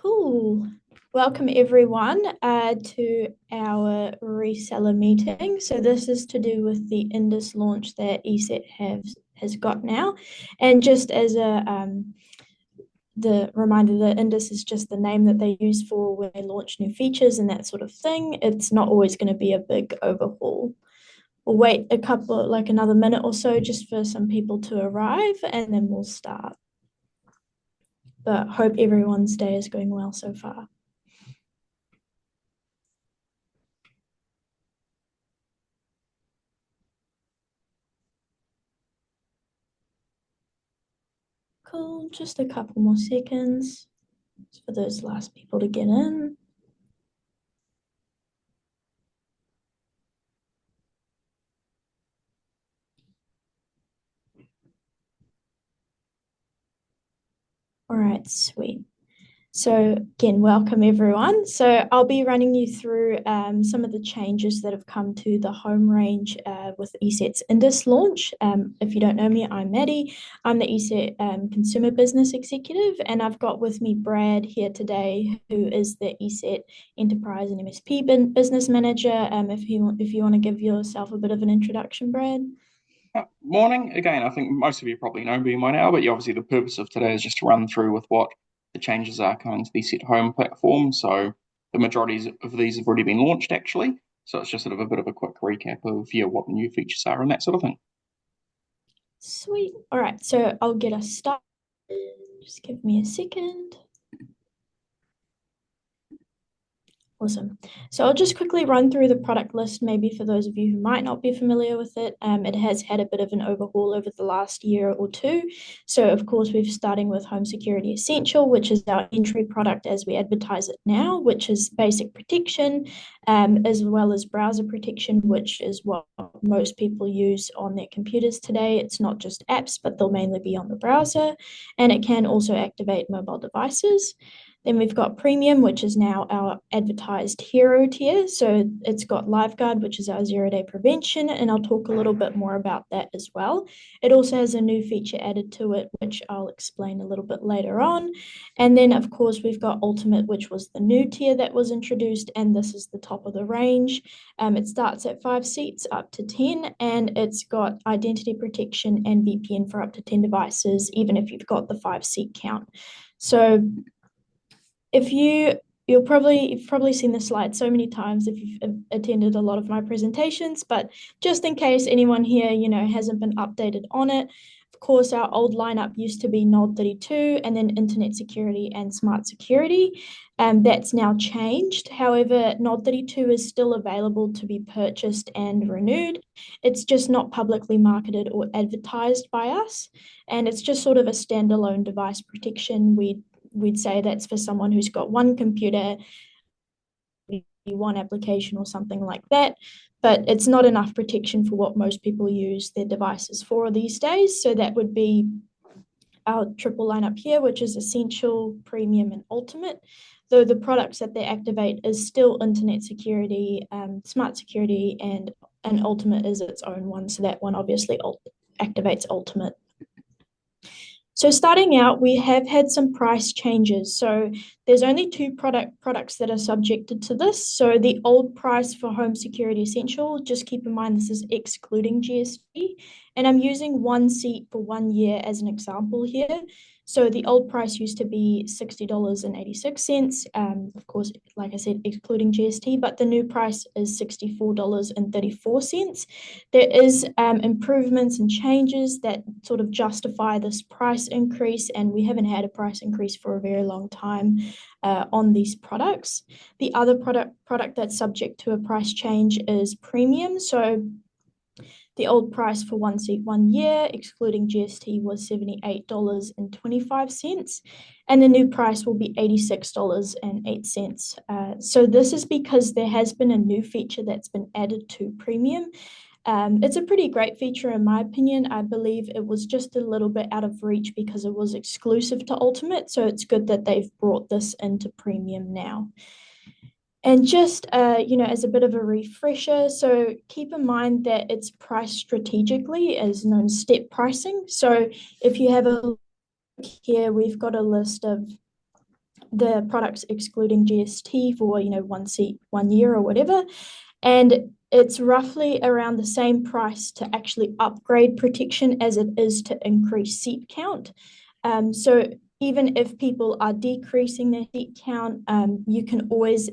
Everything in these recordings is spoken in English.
Cool. Welcome everyone to our reseller meeting. So this is to do with the INDUS launch that ESET has got now. And just as the reminder that INDUS is just the name that they use for when they launch new features and that sort of thing. It's not always going to be a big overhaul. We'll wait another minute or so just for some people to arrive and then we'll start. But hope everyone's day is going well so far. Cool, just a couple more seconds for those last people to get in. All right, sweet. So again, welcome everyone. So I'll be running you through some of the changes that have come to the home range with ESET's INDUS launch. If you don't know me, I'm Maddie. I'm the ESET Consumer Business Executive, and I've got with me Brad here today, who is the ESET Enterprise and MSP Business Manager. If you want to give yourself a bit of an introduction, Brad. Morning. Again, I think most of you probably know me by now, but obviously the purpose of today is just to run through with what the changes are coming to the ESET Home platform. So the majority of these have already been launched, actually. So it's just sort of a bit of a quick recap of what the new features are and that sort of thing. Sweet. All right, so I'll get us started. Just give me a second. Awesome. So I'll just quickly run through the product list, maybe for those of you who might not be familiar with it. It has had a bit of an overhaul over the last year or two. So of course, we're starting with Home Security Essential, which is our entry product as we advertise it now, which is basic protection, as well as browser protection, which is what most people use on their computers today. It's not just apps, but they'll mainly be on the browser, and it can also activate mobile devices. Then we've got Premium, which is now our advertised hero tier. So it's got LiveGuard, which is our zero-day prevention, and I'll talk a little bit more about that as well. It also has a new feature added to it, which I'll explain a little bit later on. And then, of course, we've got Ultimate, which was the new tier that was introduced, and this is the top of the range. It starts at 5 seats up to 10, and it's got identity protection and VPN for up to 10 devices, even if you've got the 5-seat count. So if you've probably seen this slide so many times if you've attended a lot of my presentations, but just in case anyone here, hasn't been updated on it, of course, our old lineup used to be Nod 32 and then Internet Security and Smart Security. That's now changed. However, Nod 32 is still available to be purchased and renewed. It's just not publicly marketed or advertised by us. And it's just sort of a standalone device protection. We'd say that's for someone who's got one computer, one application or something like that, but it's not enough protection for what most people use their devices for these days. So that would be our triple lineup here, which is Essential, Premium, and Ultimate. Though the products that they activate is still Internet Security, Smart Security, and Ultimate is its own one. So that one obviously activates Ultimate. So starting out, we have had some price changes. So there's only two products that are subjected to this. So the old price for Home Security Essential, just keep in mind this is excluding GST. And I'm using 1 seat for 1 year as an example here. So the old price used to be $60.86. Of course, like I said, excluding GST, but the new price is $64.34. There is improvements and changes that sort of justify this price increase, and we haven't had a price increase for a very long time on these products. The other product that's subject to a price change is Premium. So the old price for 1 seat 1 year, excluding GST, was $78.25, and the new price will be $86.08. So this is because there has been a new feature that's been added to Premium. It's a pretty great feature in my opinion. I believe it was just a little bit out of reach because it was exclusive to Ultimate, so it's good that they've brought this into Premium now. And just, as a bit of a refresher, so keep in mind that it's priced strategically as known as step pricing. So if you have a look here, we've got a list of the products excluding GST for, one seat, 1 year or whatever. And it's roughly around the same price to actually upgrade protection as it is to increase seat count. So even if people are decreasing their seat count, you can always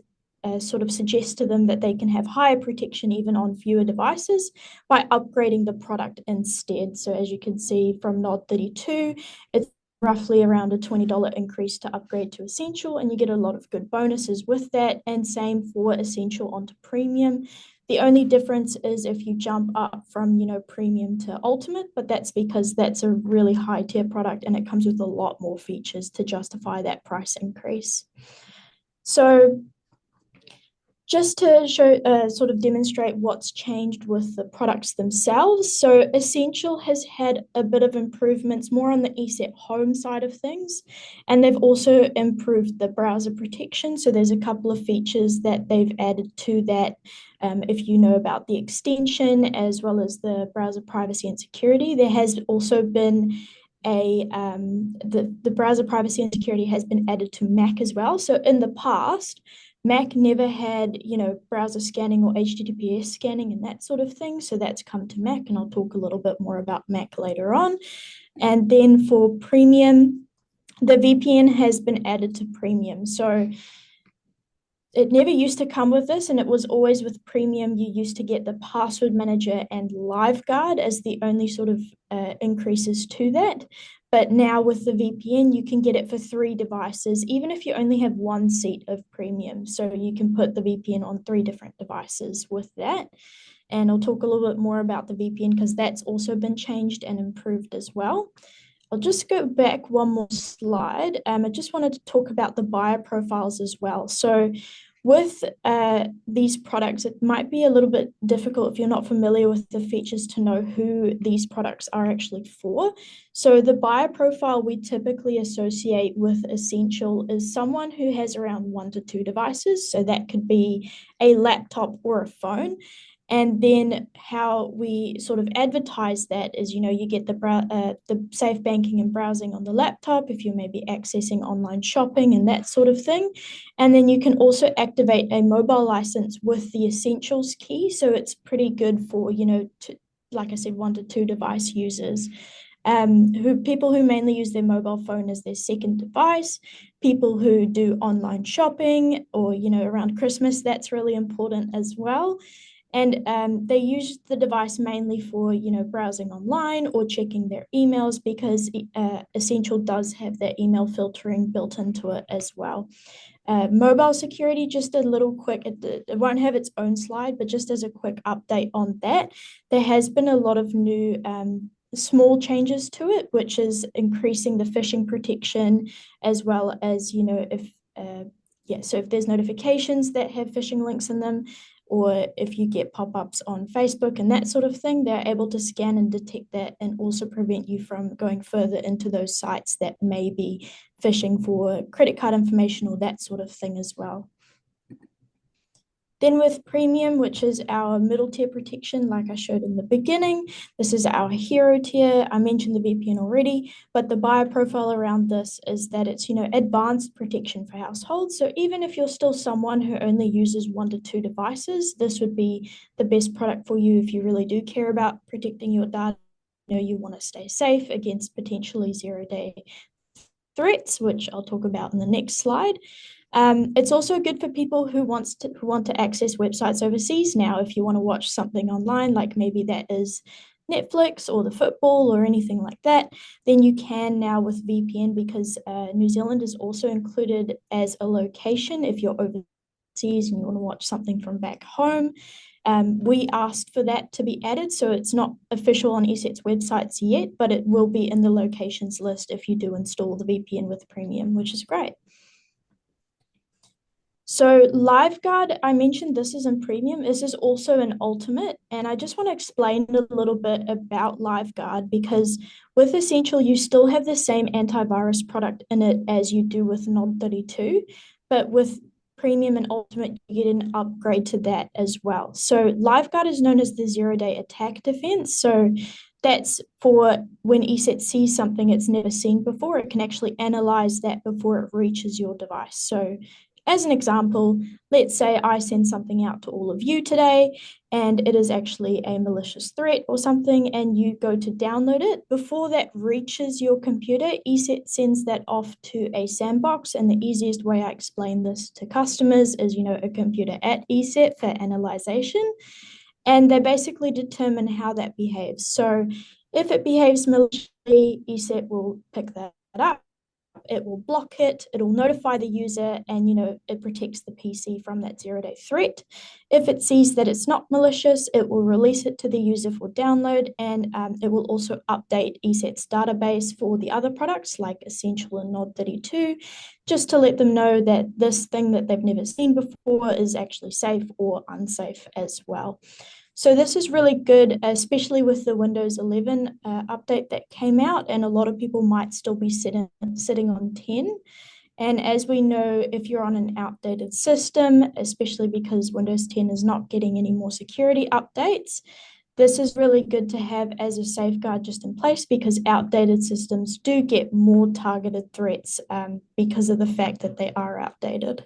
sort of suggest to them that they can have higher protection even on fewer devices by upgrading the product instead. So as you can see from Nod 32, it's roughly around a $20 increase to upgrade to Essential, and you get a lot of good bonuses with that, and same for Essential onto Premium. The only difference is if you jump up from, Premium to Ultimate, but that's because that's a really high tier product and it comes with a lot more features to justify that price increase. So just to show, sort of demonstrate what's changed with the products themselves. So Essential has had a bit of improvements more on the ESET home side of things, and they've also improved the browser protection. So there's a couple of features that they've added to that. If you know about the extension as well as the browser privacy and security, there has also been the browser privacy and security has been added to Mac as well. So in the past, Mac never had, browser scanning or HTTPS scanning and that sort of thing. So that's come to Mac, and I'll talk a little bit more about Mac later on. And then for Premium, the VPN has been added to Premium. So it never used to come with this, and it was always with Premium. You used to get the password manager and LiveGuard as the only sort of increases to that. But now with the VPN, you can get it for 3 devices, even if you only have 1 seat of Premium. So you can put the VPN on 3 different devices with that. And I'll talk a little bit more about the VPN because that's also been changed and improved as well. I'll just go back one more slide. I just wanted to talk about the buyer profiles as well. So with these products, it might be a little bit difficult if you're not familiar with the features to know who these products are actually for. So the buyer profile we typically associate with Essential is someone who has around 1 to 2 devices. So that could be a laptop or a phone. And then how we sort of advertise that is, you get the safe banking and browsing on the laptop if you may be accessing online shopping and that sort of thing. And then you can also activate a mobile license with the Essentials key. So it's pretty good for, like I said, 1 to 2 device users. People who mainly use their mobile phone as their second device, people who do online shopping or, around Christmas, that's really important as well. And they use the device mainly for, browsing online or checking their emails because Essential does have their email filtering built into it as well. Mobile security, just a little quick, it won't have its own slide, but just as a quick update on that, there has been a lot of new small changes to it, which is increasing the phishing protection as well as, so if there's notifications that have phishing links in them, or if you get pop-ups on Facebook and that sort of thing, they're able to scan and detect that and also prevent you from going further into those sites that may be phishing for credit card information or that sort of thing as well. Then with Premium, which is our middle tier protection, like I showed in the beginning, this is our hero tier. I mentioned the VPN already, but the buyer profile around this is that it's, advanced protection for households. So even if you're still someone who only uses 1 to 2 devices, this would be the best product for you if you really do care about protecting your data. You want to stay safe against potentially 0-day threats, which I'll talk about in the next slide. It's also good for people who want to access websites overseas now. If you want to watch something online, like maybe that is Netflix or the football or anything like that, then you can now with VPN because New Zealand is also included as a location if you're overseas and you want to watch something from back home. We asked for that to be added, so it's not official on ESET's websites yet, but it will be in the locations list if you do install the VPN with Premium, which is great. So LiveGuard, I mentioned this is in Premium. This is also an Ultimate, and I just want to explain a little bit about LiveGuard because with Essential, you still have the same antivirus product in it as you do with Nod 32, but with Premium and Ultimate, you get an upgrade to that as well. So LiveGuard is known as the 0-day attack defense. So that's for when ESET sees something it's never seen before, it can actually analyze that before it reaches your device. So as an example, let's say I send something out to all of you today and it is actually a malicious threat or something, and you go to download it. Before that reaches your computer, ESET sends that off to a sandbox. And the easiest way I explain this to customers is, a computer at ESET for analyzation. And they basically determine how that behaves. So if it behaves maliciously, ESET will pick that up. It will block it, it'll notify the user, and it protects the PC from that zero-day threat. If it sees that it's not malicious, it will release it to the user for download, and it will also update ESET's database for the other products like Essential and Nod 32, just to let them know that this thing that they've never seen before is actually safe or unsafe as well. So this is really good, especially with the Windows 11 update that came out, and a lot of people might still be sitting on 10. And as we know, if you're on an outdated system, especially because Windows 10 is not getting any more security updates, this is really good to have as a safeguard just in place, because outdated systems do get more targeted threats because of the fact that they are outdated.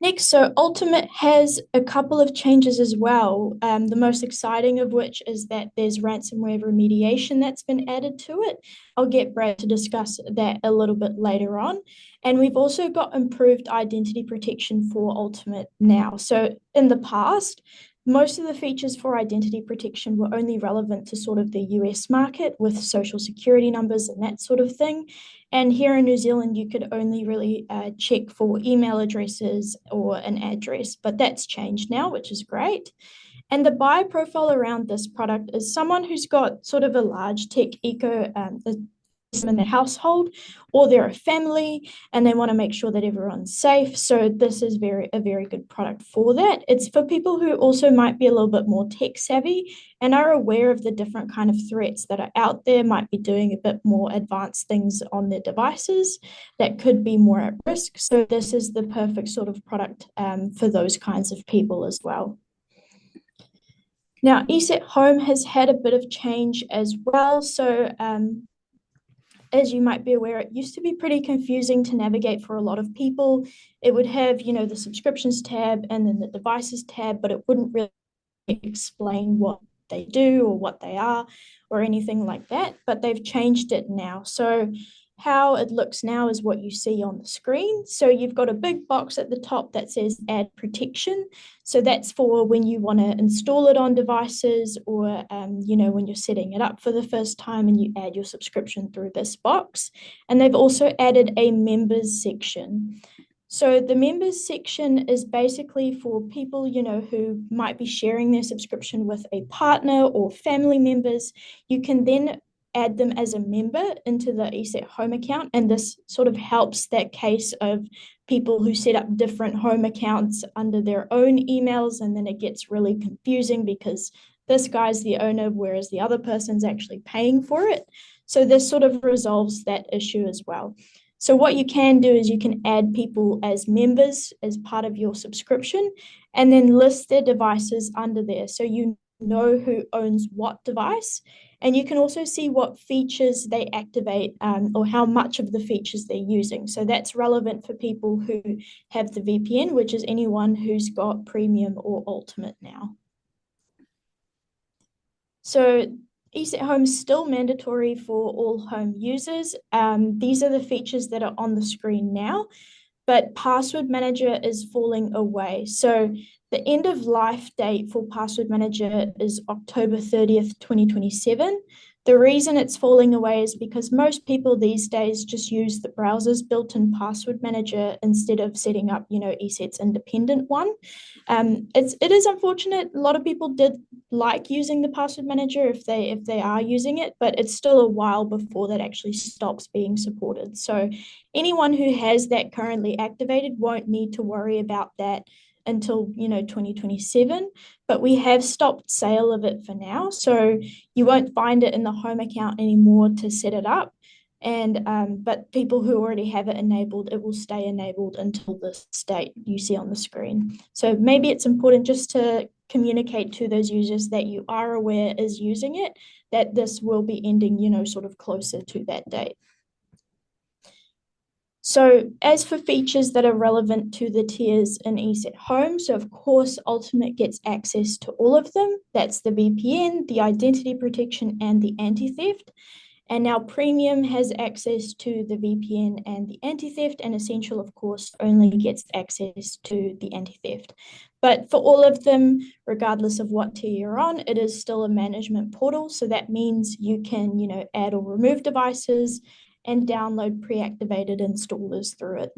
Next, so Ultimate has a couple of changes as well. The most exciting of which is that there's ransomware remediation that's been added to it. I'll get Brad to discuss that a little bit later on. And we've also got improved identity protection for Ultimate now. So in the past, most of the features for identity protection were only relevant to sort of the US market with social security numbers and that sort of thing. And here in New Zealand, you could only really check for email addresses or an address, but that's changed now, which is great. And the buyer profile around this product is someone who's got sort of a large tech ecosystem in their household, or they're a family and they want to make sure that everyone's safe. So this is a very good product for that. It's for people who also might be a little bit more tech savvy and are aware of the different kind of threats that are out there, might be doing a bit more advanced things on their devices that could be more at risk. So this is the perfect sort of product for those kinds of people as well. Now, ESET Home has had a bit of change as well. So as you might be aware, it used to be pretty confusing to navigate for a lot of people. It would have, the subscriptions tab and then the devices tab, but it wouldn't really explain what they do or what they are or anything like that. But they've changed it now. So how it looks now is what you see on the screen. So you've got a big box at the top that says add protection. So that's for when you want to install it on devices, or when you're setting it up for the first time and you add your subscription through this box. And they've also added a members section. So the members section is basically for people, who might be sharing their subscription with a partner or family members. You can then add them as a member into the ESET Home account. And this sort of helps that case of people who set up different home accounts under their own emails. And then it gets really confusing because this guy's the owner, whereas the other person's actually paying for it. So this sort of resolves that issue as well. So what you can do is you can add people as members as part of your subscription and then list their devices under there. So you know who owns what device. And you can also see what features they activate or how much of the features they're using. So that's relevant for people who have the VPN, which is anyone who's got Premium or Ultimate now. So ESET Home is still mandatory for all home users. These are the features that are on the screen now, but Password Manager is falling away. So the end of life date for Password Manager is October 30th, 2027. The reason it's falling away is because most people these days just use the browser's built-in password manager instead of setting up, ESET's independent one. It is unfortunate. A lot of people did like using the password manager if they are using it, but it's still a while before that actually stops being supported. So anyone who has that currently activated won't need to worry about that until 2027, but we have stopped sale of it for now, so you won't find it in the home account anymore to set it up. And but people who already have it enabled, it will stay enabled until this date you see on the screen. So maybe it's important just to communicate to those users that you are aware is using it, that this will be ending, sort of closer to that date. So as for features that are relevant to the tiers in ESET Home, so of course, Ultimate gets access to all of them. That's the VPN, the identity protection, and the anti-theft. And now Premium has access to the VPN and the anti-theft, and Essential, of course, only gets access to the anti-theft. But for all of them, regardless of what tier you're on, it is still a management portal. So that means you can, add or remove devices and download pre-activated installers through it.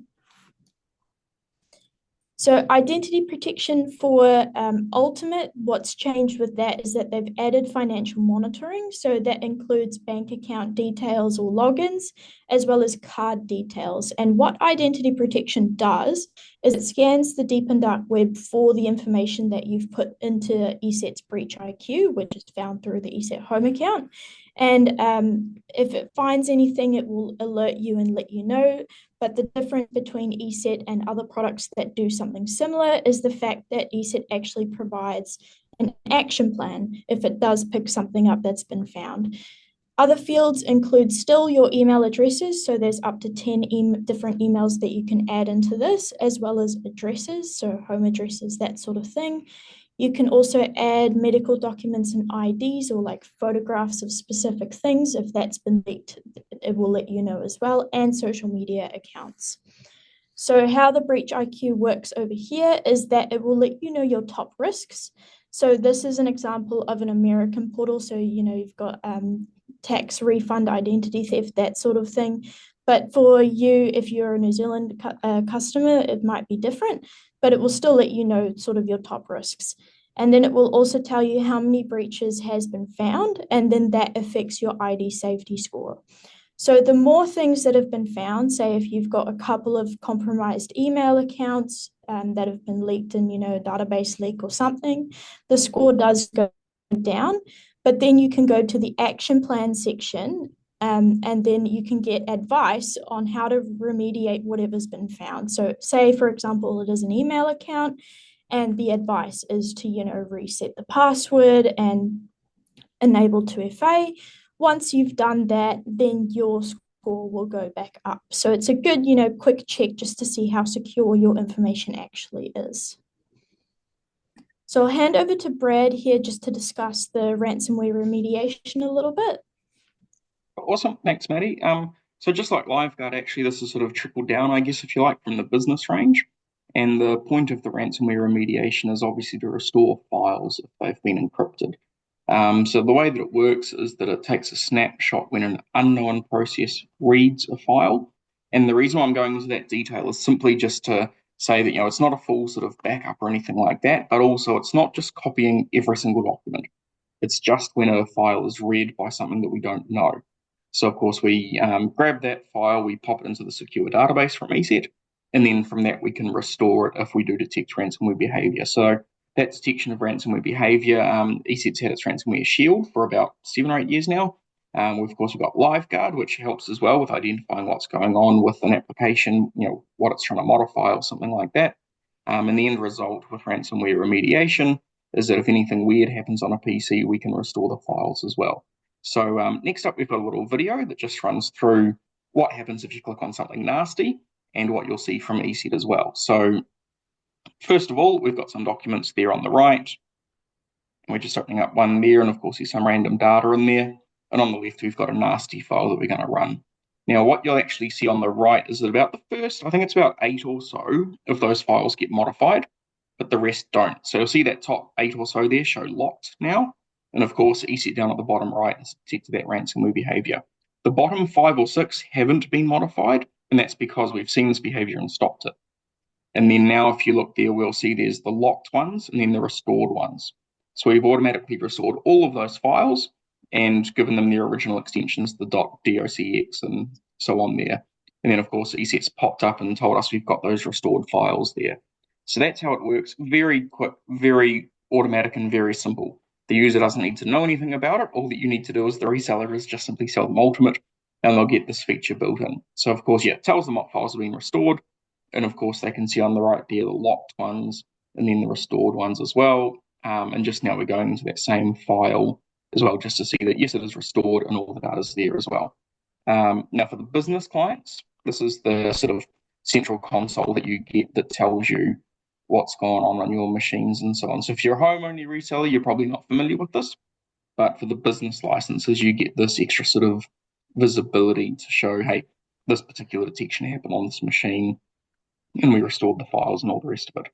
So identity protection for Ultimate, what's changed with that is that they've added financial monitoring. So that includes bank account details or logins, as well as card details. And what identity protection does is it scans the deep and dark web for the information that you've put into ESET's Breach IQ, which is found through the ESET Home account. And if it finds anything, it will alert you and let you know. But the difference between ESET and other products that do something similar is the fact that ESET actually provides an action plan if it does pick something up that's been found. Other fields include still your email addresses. So there's up to 10 different emails that you can add into this, as well as addresses, so home addresses, that sort of thing. You can also add medical documents and IDs, or like photographs of specific things. If that's been leaked, it will let you know as well, and social media accounts. So how the Breach IQ works over here is that it will let you know your top risks. So this is an example of an American portal. So, you've got tax refund, identity theft, that sort of thing. But for you, if you're a New Zealand customer, it might be different, but it will still let you know sort of your top risks. And then it will also tell you how many breaches has been found, and then that affects your ID safety score. So the more things that have been found, say if you've got a couple of compromised email accounts that have been leaked in, a database leak or something, the score does go down. But then you can go to the action plan section, and then you can get advice on how to remediate whatever's been found. So say, for example, it is an email account, and the advice is to, reset the password and enable 2FA. Once you've done that, then your score will go back up. So it's a good, quick check just to see how secure your information actually is. So I'll hand over to Brad here just to discuss the ransomware remediation a little bit. Awesome. Thanks, Maddie. So just like LiveGuard, actually, this is sort of trickled down, I guess, if you like, from the business range. And the point of the ransomware remediation is obviously to restore files if they've been encrypted. So the way that it works is that it takes a snapshot when an unknown process reads a file. And the reason why I'm going into that detail is simply just to say that, it's not a full sort of backup or anything like that, but also it's not just copying every single document. It's just when a file is read by something that we don't know. So, of course, we grab that file, we pop it into the secure database from ESET, and then from that we can restore it if we do detect ransomware behavior. So that detection of ransomware behavior, ESET's had its ransomware shield for about 7 or 8 years now. Of course, we've got LiveGuard, which helps as well with identifying what's going on with an application, what it's trying to modify or something like that. And the end result with ransomware remediation is that if anything weird happens on a PC, we can restore the files as well. So next up, we've got a little video that just runs through what happens if you click on something nasty and what you'll see from ESET as well. So first of all, we've got some documents there on the right. We're just opening up one there, and of course there's some random data in there. And on the left, we've got a nasty file that we're going to run. Now, what you'll actually see on the right is that about the first, I think it's about 8 or so of those files get modified, but the rest don't. So you'll see that top 8 or so there show locked now. And of course, ESET down at the bottom right has detected that ransomware behavior. The bottom 5 or 6 haven't been modified, and that's because we've seen this behavior and stopped it. And then now if you look there, we'll see there's the locked ones and then the restored ones. So we've automatically restored all of those files and given them their original extensions, the .docx and so on there. And then of course ESET's popped up and told us we've got those restored files there. So that's how it works. Very quick, very automatic, and very simple. The user doesn't need to know anything about it. All that you need to do as the reseller is just simply sell them Ultimate, and they'll get this feature built in. So of course, yeah, it tells them what files have been restored, and of course they can see on the right there the locked ones and then the restored ones as well. And just now we're going into that same file as well, just to see that yes, it is restored and all the data is there as well. Now for the business clients, this is the sort of central console that you get that tells you what's going on your machines and so on. So if you're a home-only reseller, you're probably not familiar with this, but for the business licenses, you get this extra sort of visibility to show, hey, this particular detection happened on this machine, and we restored the files and all the rest of it.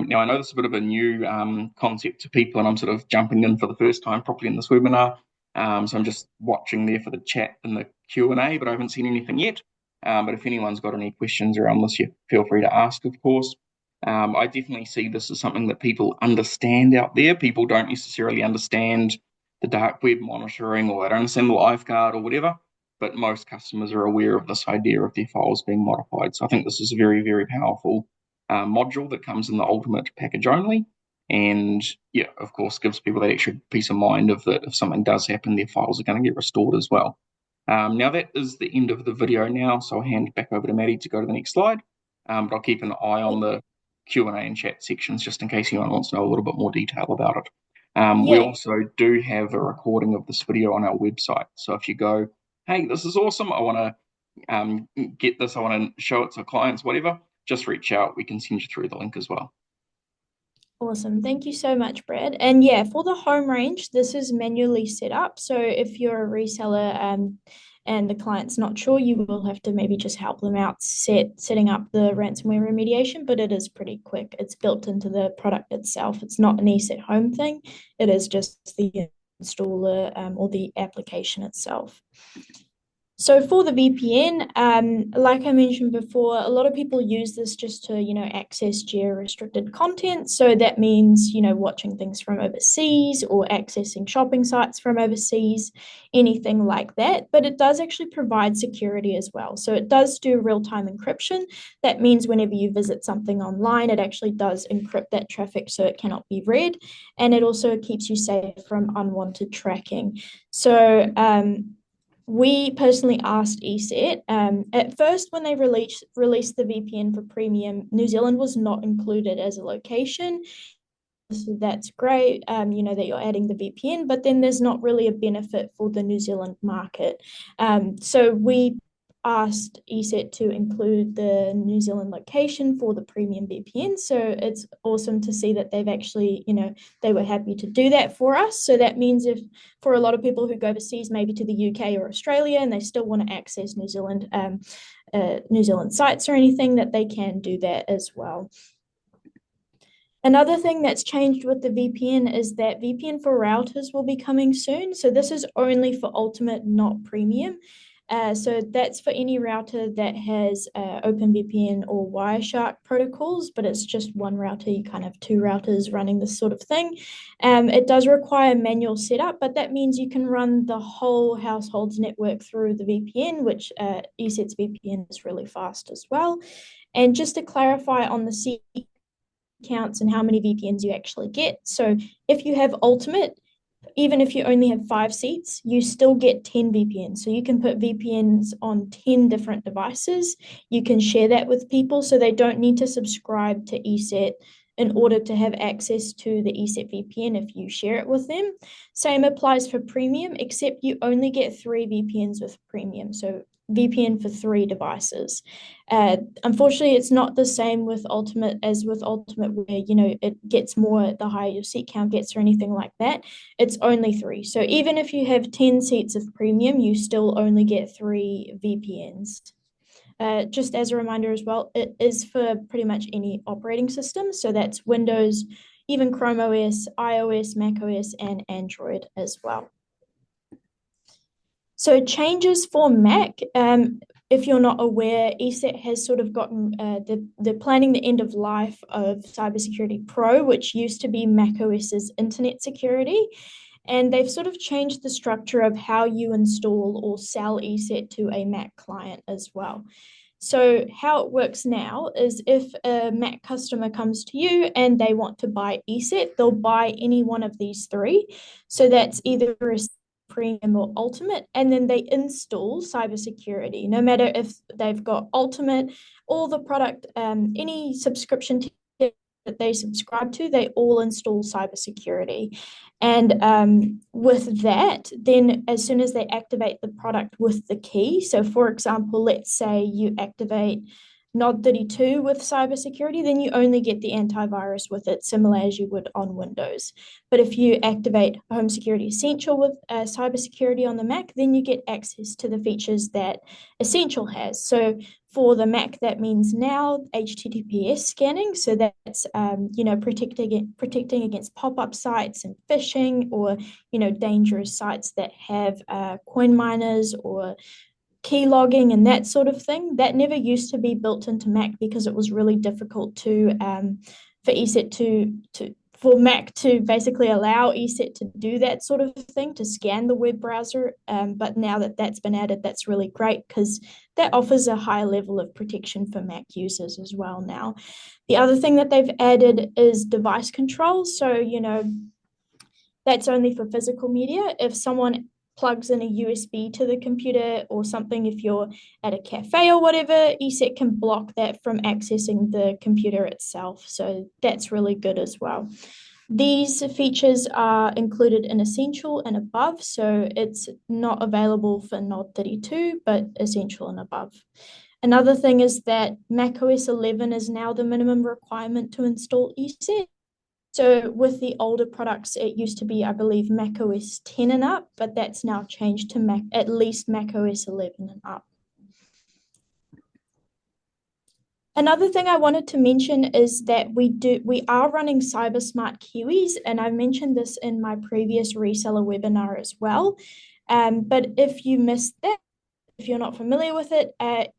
Now, I know this is a bit of a new concept to people, and I'm sort of jumping in for the first time properly in this webinar. So I'm just watching there for the chat and the Q&A, but I haven't seen anything yet. But if anyone's got any questions around this, you feel free to ask, of course. I definitely see this as something that people understand out there. People don't necessarily understand the dark web monitoring, or they don't understand the lifeguard or whatever, but most customers are aware of this idea of their files being modified. So I think this is a very, very powerful module that comes in the ultimate package only. And yeah, of course, gives people that extra peace of mind of that if something does happen, their files are going to get restored as well. Now that is the end of the video now, so I'll hand back over to Maddie to go to the next slide. But I'll keep an eye on the Q&A and chat sections just in case anyone wants to know a little bit more detail about it. We also do have a recording of this video on our website. So if you go, hey, this is awesome, I want to get this, I want to show it to clients, whatever, just reach out. We can send you through the link as well. Awesome. Thank you so much, Brad. And yeah, for the home range, this is manually set up. So if you're a reseller and the client's not sure, you will have to maybe just help them out setting up the ransomware remediation, but it is pretty quick. It's built into the product itself. It's not an ESET home thing. It is just the installer or the application itself. So for the VPN, like I mentioned before, a lot of people use this just to, access geo-restricted content. So that means, watching things from overseas or accessing shopping sites from overseas, anything like that. But it does actually provide security as well. So it does do real-time encryption. That means whenever you visit something online, it actually does encrypt that traffic so it cannot be read. And it also keeps you safe from unwanted tracking. So, we personally asked ESET. At first, when they released the VPN for premium, New Zealand was not included as a location. So that's great, that you're adding the VPN, but then there's not really a benefit for the New Zealand market. So we asked ESET to include the New Zealand location for the premium VPN. So it's awesome to see that they've actually, they were happy to do that for us. So that means if for a lot of people who go overseas, maybe to the UK or Australia, and they still want to access New Zealand sites or anything, that they can do that as well. Another thing that's changed with the VPN is that VPN for routers will be coming soon. So this is only for Ultimate, not Premium. So that's for any router that has OpenVPN or Wireshark protocols, but it's just one router. You can't have two routers running this sort of thing. It does require manual setup, but that means you can run the whole household's network through the VPN, which ESET's VPN is really fast as well. And just to clarify on the seat counts and how many VPNs you actually get. So if you have Ultimate, even if you only have 5 seats, you still get 10 VPNs. So you can put VPNs on 10 different devices. You can share that with people so they don't need to subscribe to ESET in order to have access to the ESET VPN if you share it with them. Same applies for Premium, except you only get 3 VPNs with Premium. So VPN for 3 devices. Unfortunately, it's not the same with Ultimate as with Ultimate, where it gets more the higher your seat count gets or anything like that. It's only 3. So even if you have 10 seats of Premium, you still only get 3 VPNs. Just as a reminder as well, it is for pretty much any operating system. So that's Windows, even Chrome OS, iOS, Mac OS, and Android as well. So changes for Mac, if you're not aware, ESET has sort of gotten, they're planning the end of life of Cybersecurity Pro, which used to be Mac OS's internet security. And they've sort of changed the structure of how you install or sell ESET to a Mac client as well. So how it works now is if a Mac customer comes to you and they want to buy ESET, they'll buy any one of these 3. So that's either a Premium or Ultimate, and then they install cybersecurity. No matter if they've got Ultimate or the product, any subscription that they subscribe to, they all install cybersecurity. And with that, then as soon as they activate the product with the key, so for example, let's say you activate Nod 32 with cybersecurity, then you only get the antivirus with it, similar as you would on Windows. But if you activate Home Security Essential with cybersecurity on the Mac, then you get access to the features that Essential has. So for the Mac, that means now HTTPS scanning. So that's protecting against pop-up sites and phishing, or dangerous sites that have coin miners or key logging and that sort of thing. That never used to be built into Mac because it was really difficult for ESET for Mac to basically allow ESET to do that sort of thing, to scan the web browser. But now that that's been added, that's really great because that offers a high level of protection for Mac users as well now. The other thing that they've added is device control. So, that's only for physical media. If someone plugs in a USB to the computer or something, if you're at a cafe or whatever, ESET can block that from accessing the computer itself. So that's really good as well. These features are included in Essential and above, so it's not available for Nod 32, but Essential and above. Another thing is that macOS 11 is now the minimum requirement to install ESET. So with the older products, it used to be, I believe, macOS 10 and up, but that's now changed to at least macOS 11 and up. Another thing I wanted to mention is that we are running Cyber Smart Kiwis, and I mentioned this in my previous reseller webinar as well. But if you missed that, if you're not familiar with it,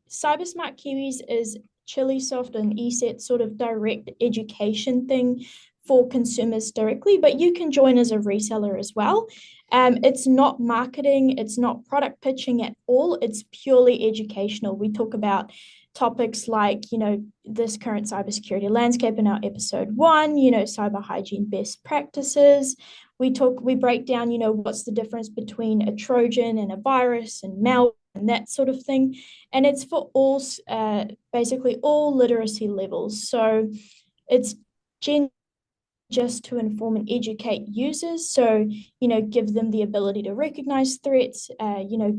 Cyber Smart Kiwis is Chilisoft and ESET sort of direct education thing for consumers directly, but you can join as a reseller as well. It's not marketing, it's not product pitching at all. It's purely educational. We talk about topics like, this current cybersecurity landscape in our episode 1, cyber hygiene best practices. We break down, what's the difference between a Trojan and a virus and malware and that sort of thing. And it's for basically all literacy levels. So it's just to inform and educate users. So, give them the ability to recognize threats,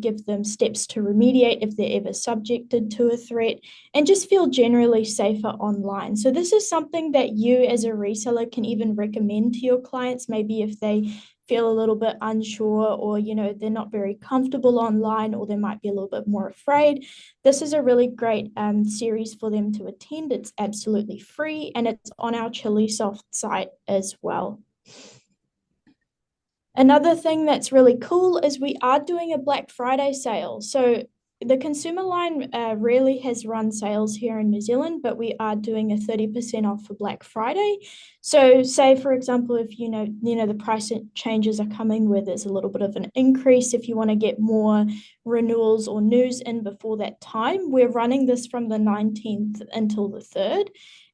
give them steps to remediate if they're ever subjected to a threat, and just feel generally safer online. So this is something that you as a reseller can even recommend to your clients, maybe if they feel a little bit unsure, or they're not very comfortable online, or they might be a little bit more afraid. This is a really great series for them to attend. It's absolutely free, and it's on our Chilisoft site as well. Another thing that's really cool is we are doing a Black Friday sale. So the consumer line rarely has run sales here in New Zealand, but we are doing a 30% off for Black Friday. So say, for example, if the price changes are coming where there's a little bit of an increase, if you want to get more renewals or news in before that time, we're running this from the 19th until the 3rd.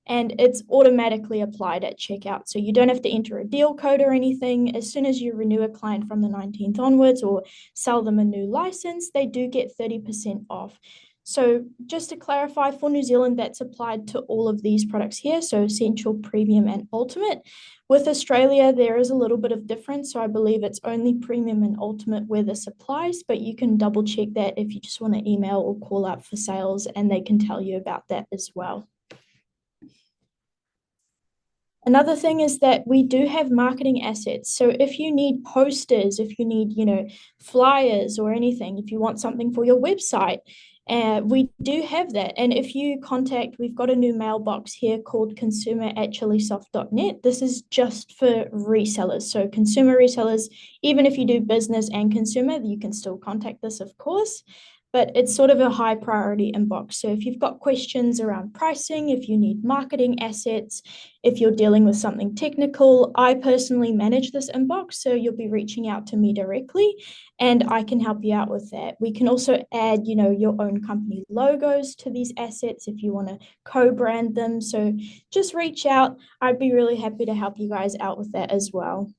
And it's automatically applied at checkout. So you don't have to enter a deal code or anything. As soon as you renew a client from the 19th onwards or sell them a new license, they do get 30% off. So just to clarify, for New Zealand, that's applied to all of these products here, so Essential, Premium, and Ultimate. With Australia, there is a little bit of difference. So I believe it's only Premium and Ultimate where this applies, but you can double check that if you just want to email or call up for sales, and they can tell you about that as well. Another thing is that we do have marketing assets. So if you need posters, if you need, flyers or anything, if you want something for your website, we do have that. And if you contact, we've got a new mailbox here called consumer@chilisoft.net. This is just for resellers. So consumer resellers, even if you do business and consumer, you can still contact this, of course. But it's sort of a high priority inbox. So if you've got questions around pricing, if you need marketing assets, if you're dealing with something technical, I personally manage this inbox. So you'll be reaching out to me directly, and I can help you out with that. We can also add, your own company logos to these assets if you want to co-brand them. So just reach out. I'd be really happy to help you guys out with that as well.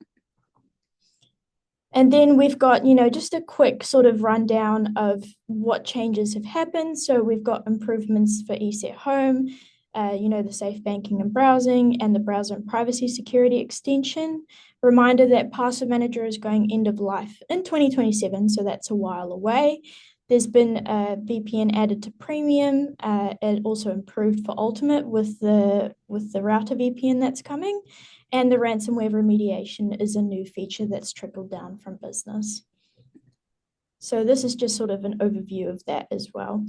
And then we've got, just a quick sort of rundown of what changes have happened. So we've got improvements for ESET Home, the safe banking and browsing, and the browser and privacy security extension. Reminder that Password Manager is going end of life in 2027, so that's a while away. There's been a VPN added to Premium, and also improved for Ultimate with the router VPN that's coming. And the ransomware remediation is a new feature that's trickled down from business. So this is just sort of an overview of that as well.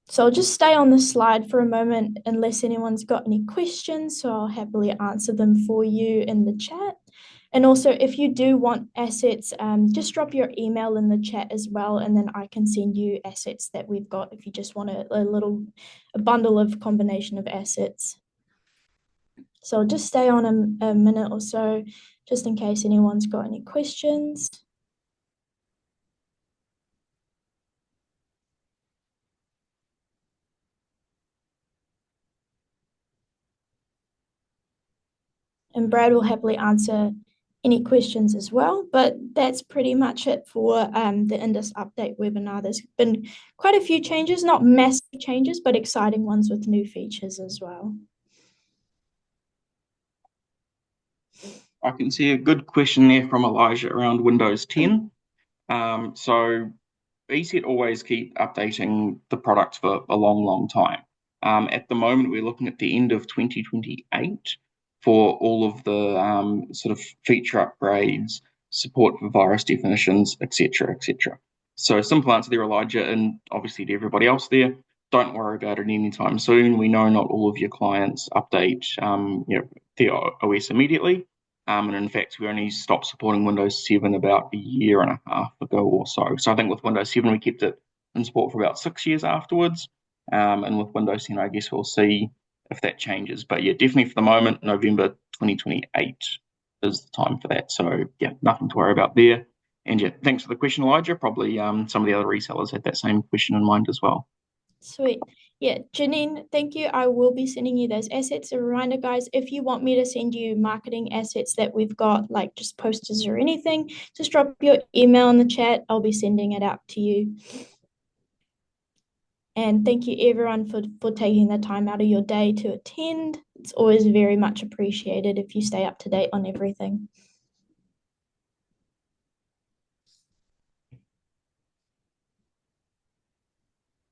So I'll just stay on this slide for a moment unless anyone's got any questions. So I'll happily answer them for you in the chat. And also, if you do want assets, just drop your email in the chat as well, and then I can send you assets that we've got if you just want a bundle of combination of assets. So I'll just stay on a minute or so, just in case anyone's got any questions. And Brad will happily answer any questions as well. But that's pretty much it for the INDUS update webinar. There's been quite a few changes, not massive changes, but exciting ones with new features as well. I can see a good question there from Elijah around Windows 10. So ESET always keep updating the product for a long, long time. At the moment, we're looking at the end of 2028 for all of the sort of feature upgrades, support for virus definitions, etc., etc. So simple answer there, Elijah, and obviously to everybody else there, don't worry about it anytime soon. We know not all of your clients update their OS immediately. And in fact, we only stopped supporting Windows 7 about a year and a half ago or so. So I think with Windows 7, we kept it in support for about 6 years afterwards. And with Windows 10, I guess we'll see if that changes. But yeah, definitely for the moment, November 2028 is the time for that. So yeah, nothing to worry about there. And yeah, thanks for the question, Elijah. Probably some of the other resellers had that same question in mind as well. Sweet. Yeah, Janine, thank you. I will be sending you those assets. A reminder, guys, if you want me to send you marketing assets that we've got, like just posters or anything, just drop your email in the chat. I'll be sending it out to you. And thank you everyone for taking the time out of your day to attend. It's always very much appreciated if you stay up to date on everything.